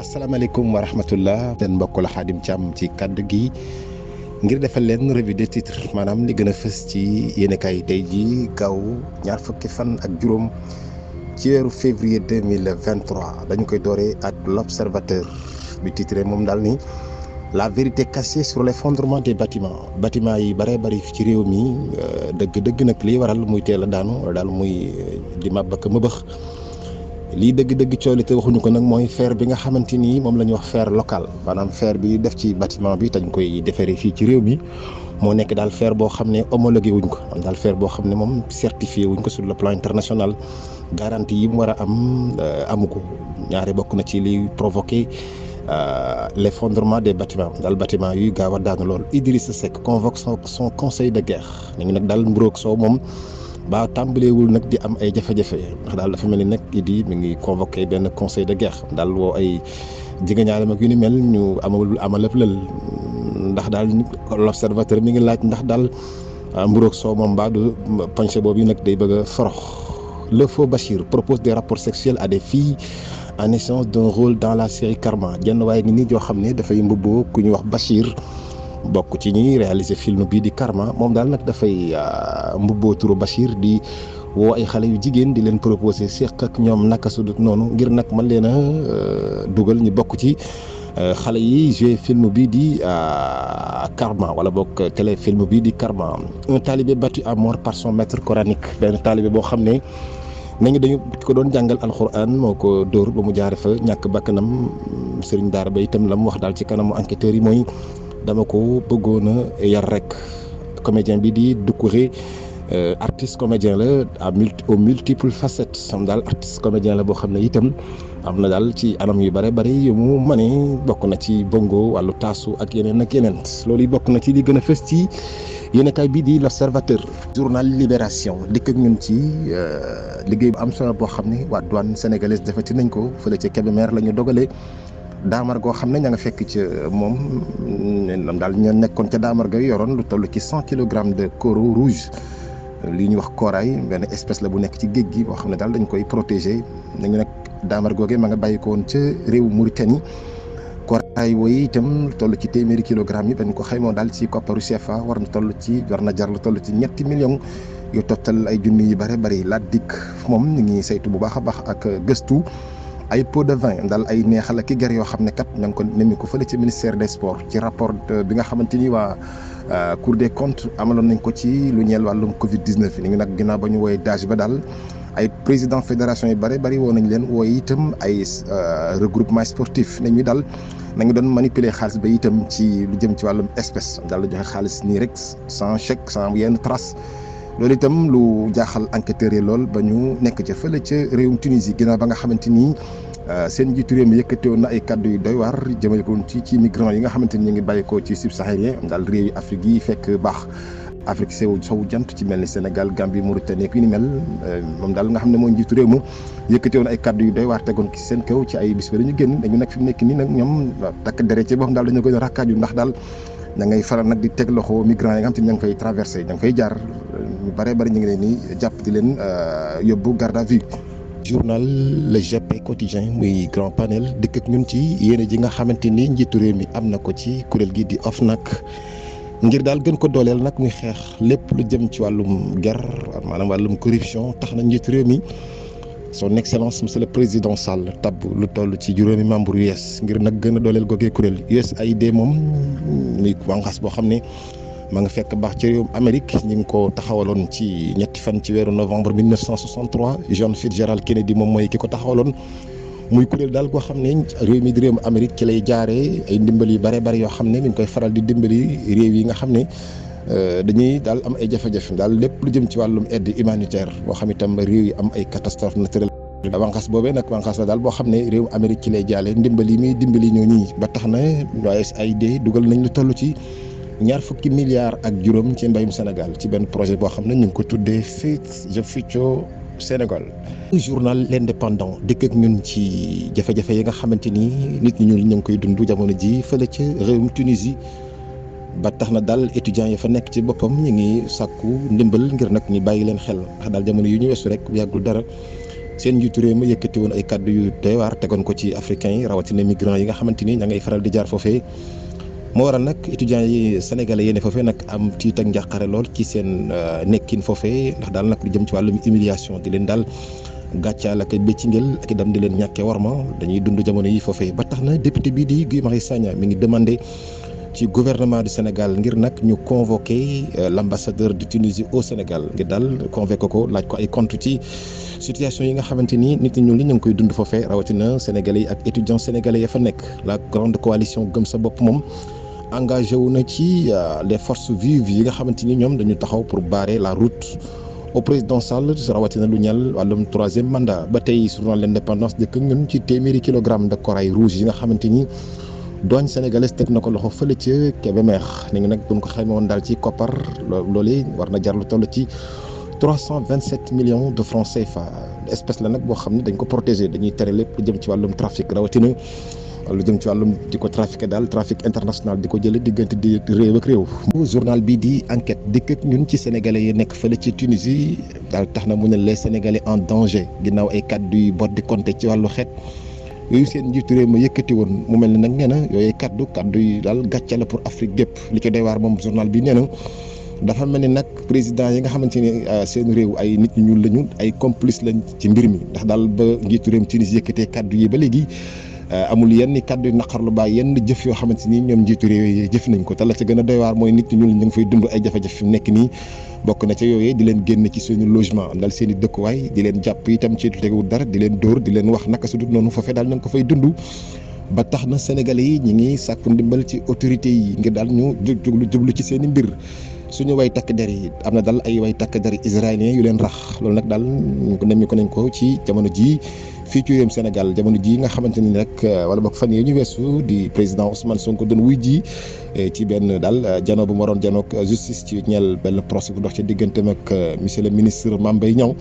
asalaamaaleykum wa rahmatullah seen mbokk la Xaadim Thiam ci kàddu gi ngir defal leen revue des titres maanaam li gën a fës ci yéenekaay tey jii gaaw ñaar fukki fan ak juróom ci weeru février 2023 dañu koy dooree ak l'observateur bi titré moom daal ni la vérité cachée sur l'effondrement des bâtiments yi bare bari ci réew mi dëgg nag liy waral muy teel a daanu wala daal muy di màbb ak mëbëx lii dëgg cooli te waxuñu ko nag mooy fer bi nga xamante ni moom la ñuy wax fer local maanaam fer bi def ci bâtiment bi dañ koy defaree fii ci réew mi moo nekk daal fer boo xam ne homologué wuñ ko am daal fer boo xam ne moom certifié wuñ ko sur le plan international garantie yi mu war a am amu ko ñaare bokk na ci li provoqué l'effondrement des bâtiments daal bâtiment yuy gaaw a daanu lool. Idrissa Seck convoque son conseil de guerre ñu ngi nag daal mburoog soow moom ba tàmbaleewul nag di am ay jafe-jafe ndax daal dafa mel ni nag Idi mi ngi convoqué benn conseil de guerre daal woo ay jigéen ak yu ni mel ñu amalëp lël ndax daal l'observateur mi ngi laaj ndax daal mburoog soow moom mbaa du panché boobu nag day bëgg a forox. Le faux Bachir propose des rapports sexuels à des filles en échange d'un rôle dans la série Karma jenn waaye nit ñi joo xam ne dafay mbubboo ku ñuy wax Bachir bokk ci ñi réaliser film bii di Karma moom daal nag dafay mbubboo turu Bachir di woo ay xale yu jigéen di leen proposer seq ak ñoom naka su dut noonu ngir nag mën leen a dugal ñu bokk ci xale yi joué film bii di Karma wala bokk téléfilm bii di Karma. Un talibé battu à mort par son maître coranique benn talibé boo xam ne nañu dañu ko doon jàngal alxuraan moo ko dóor ba mu jaare fa ñàkk bakkanam sëriñ daara ba itam la mu wax daal ci kanamu enquêteurs yi mooy dama ko bëggoon a yar rek. Comédien bi di Doucouré artiste comédien la aux multiples facettes sam daal artiste comédien la boo xam ne itam am na daal ci anam yu bare bari yu mu mënee bokk na ci bongo wàllu taasu ak yeneen ak yeneen loolu yi bokk na ci li gën a fës ci yéenekaay bi di l'Observateur. Journal Libération dikk ak ñun ci liggéey bu am solo boo xam ne waa douane sénégalaise defati nañ ko fële ca Kébémer la ñu dogalee daamar goo xam ne ña nga fekk ca moom daal ñu nekkoon ca daamar ga yoroon lu toll ci 100 kilogrammes de coraux rouge li ñuy wax corail benn espèce la bu nekk ci géej gi boo xam ne daal dañ koy protéger nañu nag daamar googee ma nga bàyyi ko woon ca réew Mauritanie corail wooyu itam lu toll ci téeméeri kilogrammes yi dañ ko xaymoo daal ci kopparu CFA war na jar lu toll ci ñetti millions yu tottal ay junni yu bare bari la dikk moom ñu ngi saytu bu baax a baax ak gëstu ay pot de vin daal ay neexal ak i ger yoo xam ne kat ña ngi ko nemmi ko fële ci ministère des sports ci rapport bi nga xamante ni waa Cour des comptes amaloon nañ ko ci lu ñeel wàllum Covid 19 ni ngi nag ginnaaw ba ñu wooyee DAGE ba daal ay président fédération yu bare bari woo nañ leen wooye itam ay regroupement sportif nañu daal nañu doon manipuler xaalis ba itam ci lu jëm ci wàllum espèce daal la joxe xaalis nii rek sans chèque sans yenn trace loolu itam lu jaaxal enquêteurs yi lool ba ñu nekk ca fële ca réewum Tunisie ginnaaw ba nga xamante ni seen njiitu réew mi yëkkate woon na ay kàddu yu doy waar jëmale ko ci migrants yi nga xamante ni ñu ngi bàyyeekoo ci subsaharien daal réew yi Afrique yi fekk baax Afrique sowu jant ci mel ni Sénégal Gambie Mauritanie ak yu ni mel moom daal nga xam ne mooy njiitu réew mi yëkkate woon ay kàddu yu doy waar tegoon ci seen kaw ci ay bis ba dañu génn dañu nag fi mu nekk nii nag ñoom takk dere ci boppam daal dañu gën a rakkaaju ndax daal ña ngay faral nag di teg loxo migrants yi nga xam te ni ña ngi fay traversé ña ngi fay jaar ñu bare bari ñu ngi leen ni jàpp di leen yóbbu garde à vue. Journal Le GP quotidien muy grand panel dikk ak ñun ci yéene ji nga xamante ni njiitu réew mi am na ko ci kuréel gi di OFNAC ngir daal gën ko dooleel nag muy xeex lépp lu jëm ci wàllum guerre maanaam wàllum corruption tax na njiitu réew mi son excellence monsieur le président Sall tabb lu toll ci juróomi membre yu yees ngir nag gën a dooleel googee kuréel USAID moom muy wànqaas boo xam ne ma nga fekk baax ci réewum Amérique ñi ngi ko taxawaloon ci ñetti fan ci weeru novembre 1963 John Fitzgerald Kennedy moom mooy ki ko taxawaloon muy kuréel daal goo xam ne réew mi di réewum Amérique ci lay jaaree ay ndimbal yu bare bari yoo xam ne mi ngi koy faral di dimbali réew yi nga xam ne dañuy daal am ay jafe-jafe daal lépp lu jëm ci wàllum aide humanitaire boo xam itam réew yi am ay catastrophe naturelle wànqaas boobee nag wànqaas la daal boo xam ne réewum Amérique ci lay jaale ndimbal yi muy dimbali ñoo ñii ba tax na USAID dugal nañ lu toll ci ñaar fukki milliards ak juróom ci mbayum Sénégal ci benn projet boo xam ne ñu ngi ko tuddee Feed the Future Sénégal. Journal L'Indépendant dikk ak ñun ci jafe-jafe yi nga xamante ni nit ñi ñu ngi koy dund jamono ji fële ca réewum Tunisie ba tax na daal étudiants yi fa nekk ci boppam ñu ngi sàkku ndimbal ngir nag ñu bàyyi leen xel ndax daal jamono yu ñu weesu rek yàggul dara seen njiitu réew mi yëkkati woon ay kàddu yu doy waar tegoon ko ci africains yi rawatina migrants yi nga xamante ni ña ngay faral di jaar foofee moo waral nag étudiants yi sénégalais yéene foofee nag am tiit ak njàqare lool ci seen nekkin foofee ndax daal nag lu jëm ci wàllum humiliation di leen daal gàccaal ak béccingel ak itam di leen ñàkkee warma dañuy dund jamono yi foofee ba tax na député bii di Guy Marius Sagna mi ngi demandé ci gouvernement du Sénégal ngir nag ñu convoqué l'ambassadeur de Tunisie au Sénégal ngir daal convoqué ko laaj ko ay compte ci situation yi nga xamante ni nit ñi ñu ngi koy dund foofee rawatina sénégalais yi ak étudiants sénégalais ya fa nekk la grande coalition gëm sa bopp moom engagé wu na ci les forces vives yi nga xamante ni ñoom dañu taxaw pour barrer la route au président Sall rawatina lu ñeel wàllum 3e mandat ba tey journal l'Indépendance dëkk ñun ci téeméeri kilogramme de corail rouge yi nga xamante ni douane sénégalaise teg na ko loxo fële ca Kébémer ni ngi nag buñ ko xayma woon daal ci koppar loolee war na jar lu toll ci 327 millions de francs CFA espèce la nag boo xam ne dañ ko protéger dañuy tere lépp lu jëm ci wàllum trafic rawatina lu jëm ci wàllum di ko trafiqué daal trafic international di ko jële diggante di réew ak réew. journal bii di enquête dikk ak ñun ci sénégalais yi nekk fële ci Tunisie daal tax na mu ne les sénégalais en danger ginnaaw ay kàddu yu bot di compter ci wàllu xeet yooyu seen njiitu réew ma yëkkati woon mu mel ne nag nee na yooyu kàddu yi daal gàcce la pour Afrique gépp li ko doy waar moom journal bi nee na dafa mel ni nag président yi nga xamante ni seen réew ay nit ñu ñuul lañu ay complice lañ ci mbir mi ndax daal ba njiitu réew Tunisie yëkkatee kàddu yi ba léegi amul yenn kàddu yu naqarlu ba yenn jëf yoo xamante ni ñoom njiitu réew yi jëf nañ ko te la ca gën a doy waar mooy nit ñu ñuul ñu ngi fay dund ay jafe-jafe fi mu nekk nii bokk na ca yooyee di leen génn ci seeni logement dal seen i dëkkuwaay di leen jàpp itam ci teguwul dara di leen dóor di leen wax naka su dul noonu foofee daal ñu ngi ko fay dund ba tax na sénégalais yi ñi ngi sàkku ndimbal ci autorités yi ngir daal ñu jublu ci seen i mbir suñu way takk der yi am na daal ay way takk der israélien yu leen rax loolu nag daal ñu ko nemmi ko nañ ko ci jamono ji fii ci réewum Sénégal jamono ji nga xamante ni rek wala boog fan yii ñu weesu di président Ousmane Sonko doon wuy ji ci benn daal jano bu ma doon janoog justice ci ñeel benn procès bu dox ci digganteem ak monsieur le ministre Mame Mbaye Niang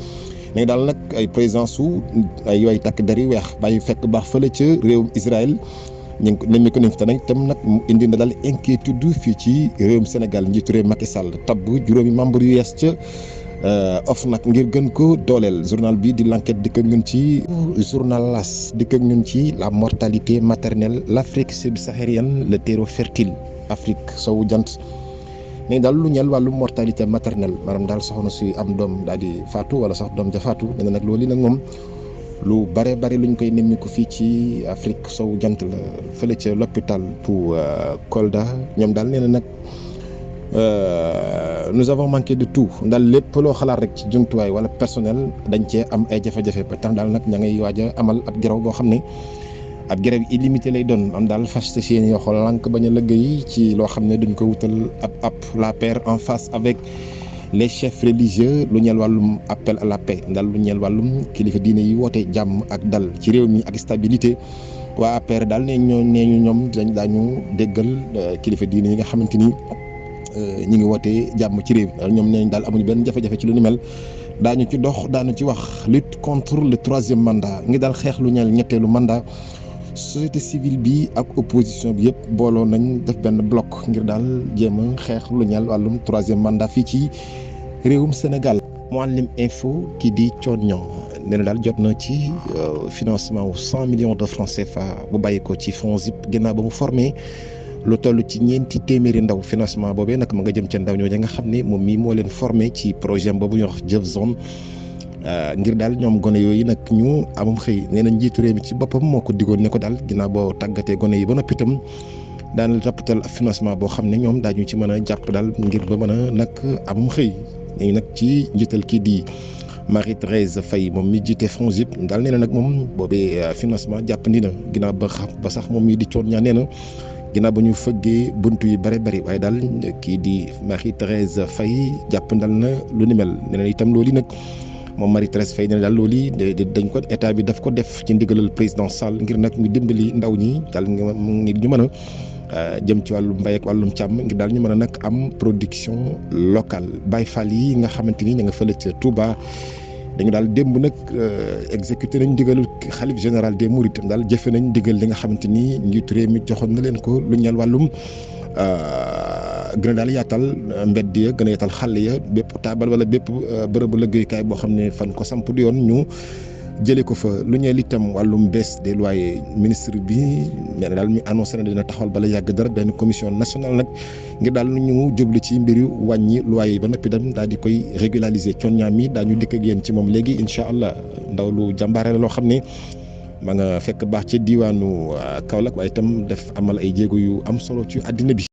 léegi daal nag ay présence su ay way takk der yi weex bàyyi fekk baax fële ca réewum Israël ñu ngi ko nemmi ko nañ fi te nag tam nag indi na daal inquiétude fii ci réewum Sénégal njiitu réew Macky Sall tabb juróomi membre yu yees ca OFNAC ngir gën ko dooleel journal bi di l'enquête dikk ak ñun ci journal L'As dikk ak ñun ci la mortalité maternelle l'Afrique subsaharienne le terreau fertile Afrique sowu jant mais daal lu ñeel wàllu mortalité maternelle maanaam daal soxna suy am doom daal di faatu wala sax doom ja faatu nee na nag loolu nag moom lu bare bare luñ koy nemmiku fii ci Afrique sowu jant la fële ca l'hôpital pour Kolda ñoom daal nee na nag nous avons manqué de tout daal lépp loo xalaat rek ci jumtuwaay wala personnel dañ cee am ay jafe-jafe ba tax daal nag ña ngay waaj a amal ab grève boo xam ne ab grève illimité lay doon am daal fas yéene yoo xool lànk bañ a liggéey ci loo xam ne dañ ko wutal ab la paix en face avec les chefs religieux lu ñeel wàllum appel à la paix daal lu ñeel wàllum kilifa diine yi woote jàmm ak dal ci réew mi ak stabilité waa APR daal nee ñu ñoom daañu déggal kilifa diine yi nga xamante ni ñi ngi wootee jàmm ci réew mi ñoom nee daal amuñu benn jafe-jafe ci lu ni mel daañu ci dox daanu ci wax lutte contre le 3e mandat ngi daal xeex lu ñeel ñetteelu mandat société civile bi ak opposition bi yëpp booloo nañ def benn bloc ngir daal jéem a xeex lu ñeel wàllum 3e mandat fii ci réewum Sénégal. Mouhalim Info kii di Thione Niang nee na daal jot na ci financement wu 100 millions de francs CFA bu bàyyi ko ci FONGIP ginnaaw ba mu formé lu toll ci ñeenti téeméeri ndaw financement boobee nag mu nga jëm ca ndaw ñooñu nga xam ne moom mii moo leen formé ci projet boobu ñu wax Jëf Zone ngir daal ñoom gone yooyu nag ñu amum xëy nee na njiitu réew mi ci boppam moo ko digoon ne ko daal ginnaaw boo tàggatee gone yi ba noppi itam daan rapportal financement boo xam ne ñoom daañu ci mën a jàpp daal ngir ba mën a nag amum xëy léegi nag ci njiital kii di Marie-Thérèse Faye moom mi jiite FONGIP daal nee na nag moom boobee financement jàppandi na ginnaaw ba sax moom mii di Thione Niang nee na ginnaaw ba ñu fëggee buntu yi bëri waaye daal kii di Marie-Thérèse Faye jàppandal na lu ni mel nee na itam loolu nag moom Marie-Thérèse Faye nee na daal loolu dañ ko état bi daf ko def ci ndigalal président Sall ngir nag ñu dimbali ndaw ñi daal ngir ñu mën a jëm ci wàllu mbay ak wàllum càmm ngir daal ñu mën a nag am production locale Baye Fall yi nga xamante ni ña nga fële ca Touba dañu daal démb nag exécuté nañ ndigalul xalif général des Mourides daal jëfe nañ ndigal li nga xamante ni njiitu réew mi joxoon na leen ko lu ñeel wàllum gën a daal yaatal mbedd ya gën a yaatal xàll ya bépp taabal wala bépp bërëbu liggéeyukaay boo xam ne fan ko samp du yoon ñu jëlee ko fa lu ñeel itam wàllum baisse des loyers ministre bi nee na daal mi annoncé na dina taxawal bala yàgg dara benn commission nationale nag ngir daal ñu jublu ci mbiru wàññi loyer yi ba noppi dem daal di koy régulariser Thione mi daañu dikk ak yéen ci moom léegi incha allah ndaw lu jàmbaare la loo xam ne ma nga fekk baax ci diwaanu Kaolack waaye itam def amal ay jéego yu am solo ci àddina bi.